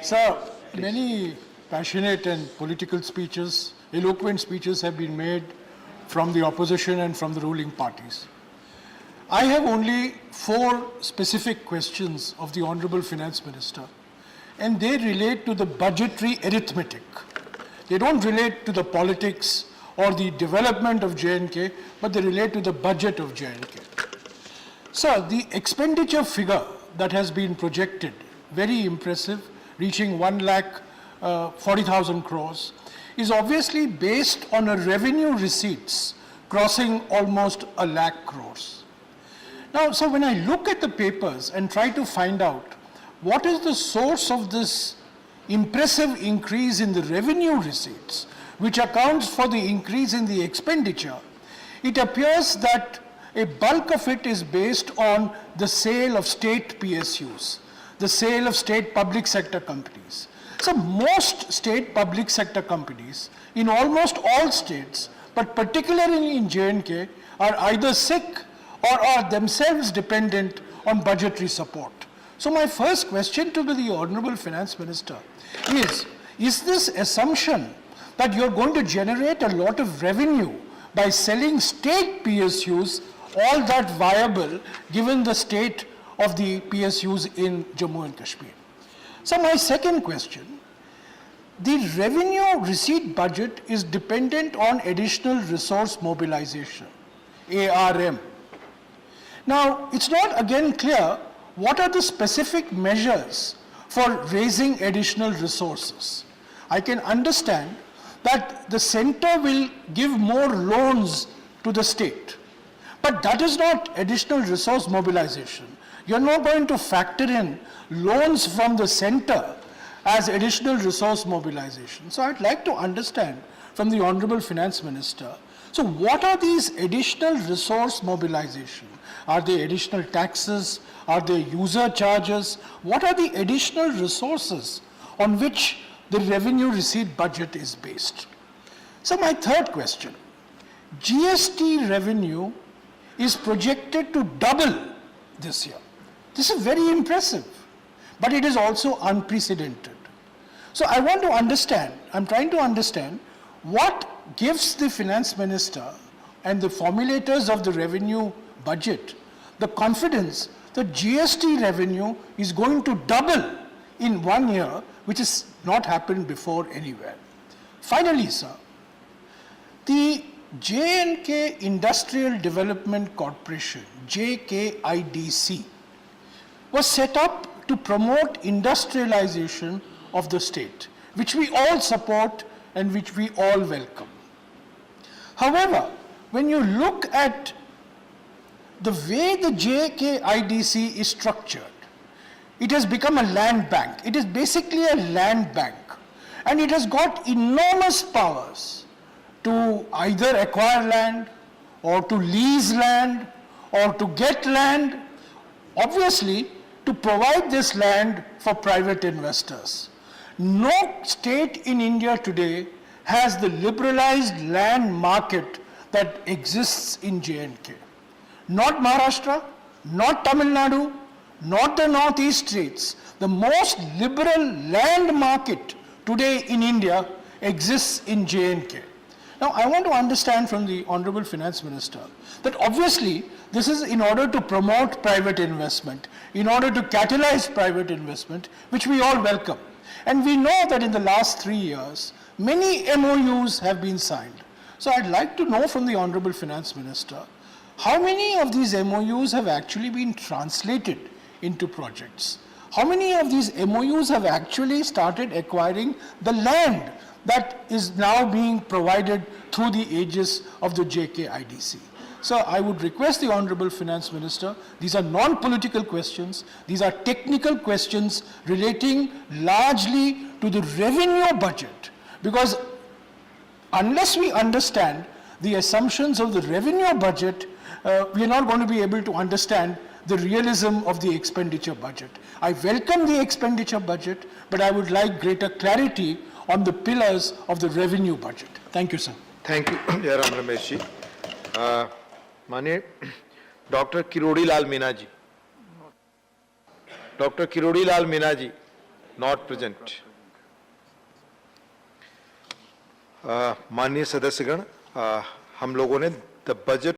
Sir, many passionate and political speeches, eloquent speeches have been made from the opposition and from the ruling parties. I have only 4 specific questions of the Honorable Finance Minister, and they relate to the budgetary arithmetic. They don't relate to the politics or the development of J&K, but they relate to the budget of J&K. Sir, the expenditure figure that has been projected, very impressive, reaching 1,40,000 crores, is obviously based on a revenue receipts crossing almost 1 lakh crores. Now, so when I look at the papers and try to find out what is the source of this impressive increase in the revenue receipts, which accounts for the increase in the expenditure, it appears that a bulk of it is based on the sale of state PSUs, the sale of state public sector companies. So most state public sector companies in almost all states, but particularly in J&K, are either sick or are themselves dependent on budgetary support. So my first question to the Honorable Finance Minister is this assumption that you're going to generate a lot of revenue by selling state PSUs all that viable given the state of the PSUs in Jammu and Kashmir? So my second question, the revenue receipt budget is dependent on additional resource mobilization, ARM. Now, it's not again clear what are the specific measures for raising additional resources. I can understand that the center will give more loans to the state, but that is not additional resource mobilization. You're not going to factor in loans from the center as additional resource mobilization. So I'd like to understand from the Honorable Finance Minister, so what are these additional resource mobilization? Are they additional taxes? Are they user charges? What are the additional resources on which the revenue receipt budget is based? So my third question, GST revenue is projected to double this year. This is very impressive, but it is also unprecedented. So I want to understand, I'm trying to understand what gives the Finance Minister and the formulators of the revenue budget the confidence that GST revenue is going to double in 1 year, which has not happened before anywhere. Finally, sir, the J&K Industrial Development Corporation, JKIDC, was set up to promote industrialization of the state, which we all support and which we all welcome. However, when you look at the way the JKIDC is structured, it has become a land bank. It is basically a land bank, and it has got enormous powers to either acquire land or to lease land or to get land, obviously to provide this land for private investors. No state in India today has the liberalized land market that exists in J&K. Not Maharashtra, not Tamil Nadu, not the northeast states. The most liberal land market today in India exists in J&K. Now, I want to understand from the Honorable Finance Minister that obviously this is in order to promote private investment, in order to catalyze private investment, which we all welcome. And we know that in the last 3 years, many MOUs have been signed. So I'd like to know from the Honorable Finance Minister, how many of these MOUs have actually been translated into projects? How many of these MOUs have actually started acquiring the land that is now being provided through the aegis of the JKIDC? So I would request the Honorable Finance Minister, these are non-political questions, these are technical questions relating largely to the revenue budget, because unless we understand the assumptions of the revenue budget, we are not going to be able to understand the realism of the expenditure budget. I welcome the expenditure budget, but I would like greater clarity on the pillars of the revenue budget. Thank you, sir. Thank you, Jairam Ramesh ji. Mane Dr. Kirodi Lal Meena ji. Dr. Kirodi Lal Meena ji. Not present. माननीय सदस्यगण, हम लोगों ने the budget